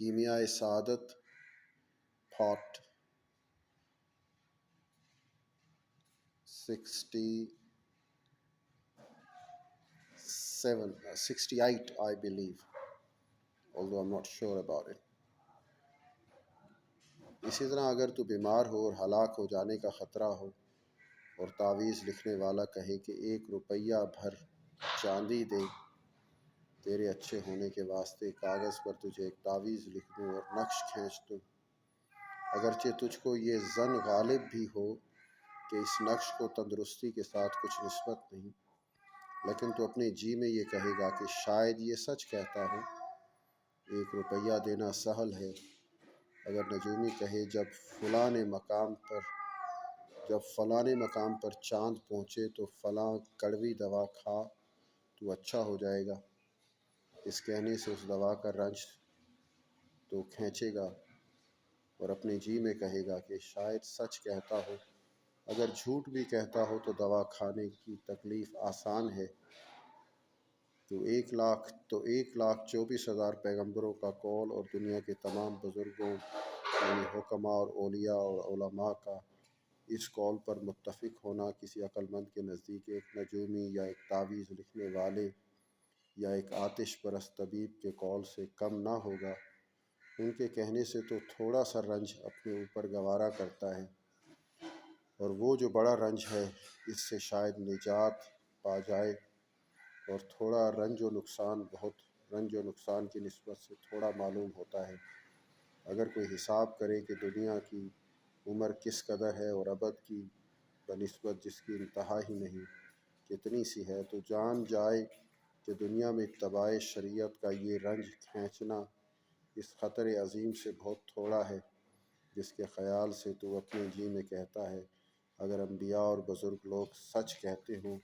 کیمیائے سعادت part 68 I believe, although I'm not sure about it. اسی طرح اگر تو بیمار ہو اور ہلاک ہو جانے کا خطرہ ہو اور تعویذ لکھنے والا کہے کہ 1 روپیہ بھر چاندی دے تیرے اچھے ہونے کے واسطے، کاغذ پر تجھے ایک تعویذ لکھ دوں اور نقش کھینچ دوں، اگرچہ تجھ کو یہ ظن غالب بھی ہو کہ اس نقش کو تندرستی کے ساتھ کچھ نسبت نہیں، لیکن تو اپنے جی میں یہ کہے گا کہ شاید یہ سچ کہتا ہو، 1 روپیہ دینا سہل ہے۔ اگر نجومی کہے جب فلاں مقام پر چاند پہنچے تو فلاں کڑوی دوا کھا تو اچھا ہو جائے گا، اس کہنے سے اس دوا کا رنج تو کھینچے گا اور اپنے جی میں کہے گا کہ شاید سچ کہتا ہو۔ اگر جھوٹ بھی کہتا ہو تو دوا کھانے کی تکلیف آسان ہے۔ تو 1,24,000 پیغمبروں کا قول اور دنیا کے تمام بزرگوں یعنی حکماء اور اولیاء اور علماء کا اس قول پر متفق ہونا کسی عقل مند کے نزدیک ایک نجومی یا ایک تعویذ لکھنے والے یا ایک آتش پرست طبیب کے قول سے کم نہ ہوگا۔ ان کے کہنے سے تو تھوڑا سا رنج اپنے اوپر گوارا کرتا ہے، اور وہ جو بڑا رنج ہے اس سے شاید نجات پا جائے، اور تھوڑا رنج و نقصان بہت رنج و نقصان کی نسبت سے تھوڑا معلوم ہوتا ہے۔ اگر کوئی حساب کرے کہ دنیا کی عمر کس قدر ہے اور ابد کی بنسبت جس کی انتہا ہی نہیں کتنی سی ہے، تو جان جائے کہ دنیا میں اتباع شریعت کا یہ رنج کھینچنا اس خطر عظیم سے بہت تھوڑا ہے، جس کے خیال سے تو اپنے جی میں کہتا ہے اگر انبیاء اور بزرگ لوگ سچ کہتے ہوں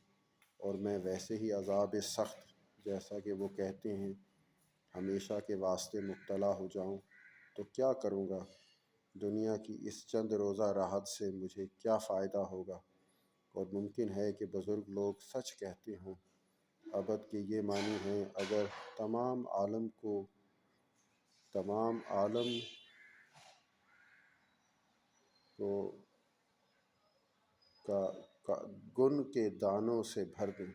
اور میں ویسے ہی عذاب سخت جیسا کہ وہ کہتے ہیں ہمیشہ کے واسطے مبتلا ہو جاؤں تو کیا کروں گا؟ دنیا کی اس چند روزہ راحت سے مجھے کیا فائدہ ہوگا؟ اور ممکن ہے کہ بزرگ لوگ سچ کہتے ہوں۔ ابد کے یہ معنی ہیں اگر تمام عالم کو گن کے دانوں سے بھر دیں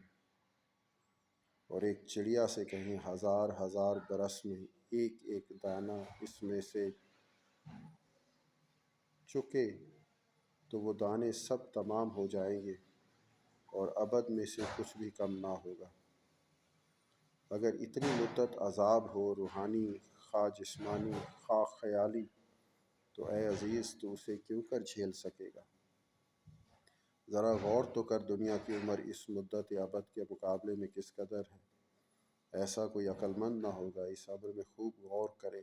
اور ایک چڑیا سے کہیں 1000 برس میں ایک ایک دانہ اس میں سے چکے تو وہ دانے سب تمام ہو جائیں گے اور ابد میں سے کچھ بھی کم نہ ہوگا۔ اگر اتنی مدت عذاب ہو، روحانی خواہ جسمانی خواہ خیالی، تو اے عزیز تو اسے کیوں کر جھیل سکے گا؟ ذرا غور تو کر دنیا کی عمر اس مدت ابد کے مقابلے میں کس قدر ہے۔ ایسا کوئی عقل مند نہ ہوگا اس امر میں خوب غور کرے،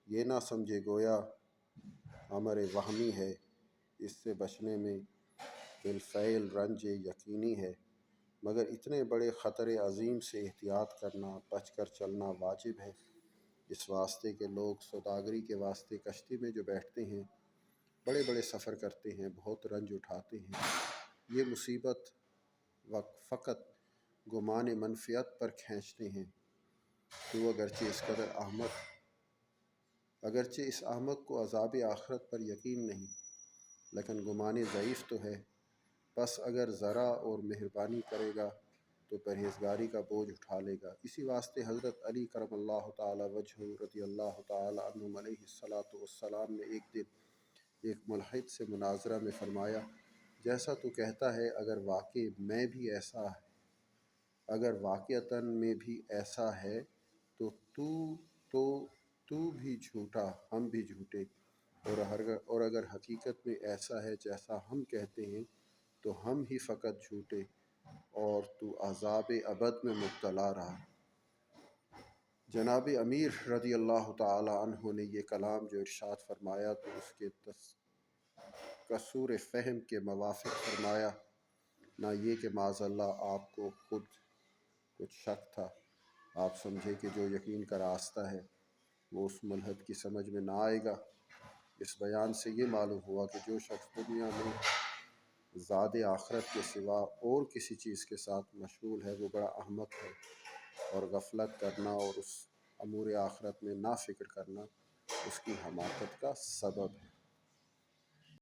یہ نہ سمجھے گویا امر وہمی ہے، اس سے بچنے میں بالفعل رنج یقینی ہے، مگر اتنے بڑے خطر عظیم سے احتیاط کرنا، بچ کر چلنا واجب ہے، اس واسطے کہ لوگ سوداگری کے واسطے کشتی میں جو بیٹھتے ہیں، بڑے بڑے سفر کرتے ہیں، بہت رنج اٹھاتے ہیں، یہ مصیبت فقط گمان منفیت پر کھینچتے ہیں۔ تو اگرچہ اس احمق کو عذاب آخرت پر یقین نہیں، لیکن گمان ضعیف تو ہے، بس اگر ذرا اور مہربانی کرے گا تو پرہیزگاری کا بوجھ اٹھا لے گا۔ اسی واسطے حضرت علی کرم اللہ تعالی وجہہ رضی اللہ تعالی عنہم علیہ السلام نے ایک دن ایک ملحد سے مناظرہ میں فرمایا، جیسا تو کہتا ہے اگر واقعتاً میں بھی ایسا ہے تو تو بھی جھوٹا، ہم بھی جھوٹے، اور اگر حقیقت میں ایسا ہے جیسا ہم کہتے ہیں تو ہم ہی فقط جھوٹے اور تو عذاب ابد میں مبتلا رہا۔ جناب امیر رضی اللہ تعالی عنہ نے یہ کلام جو ارشاد فرمایا تو اس کے قصور فہم کے موافق فرمایا، نہ یہ کہ معاذ اللہ آپ کو خود کچھ شک تھا، آپ سمجھے کہ جو یقین کا راستہ ہے وہ اس ملحد کی سمجھ میں نہ آئے گا۔ اس بیان سے یہ معلوم ہوا کہ جو شخص دنیا میں زاد آخرت کے سوا اور کسی چیز کے ساتھ مشغول ہے وہ بڑا احمق ہے، اور غفلت کرنا اور اس امور آخرت میں نا فکر کرنا اس کی حماقت کا سبب ہے۔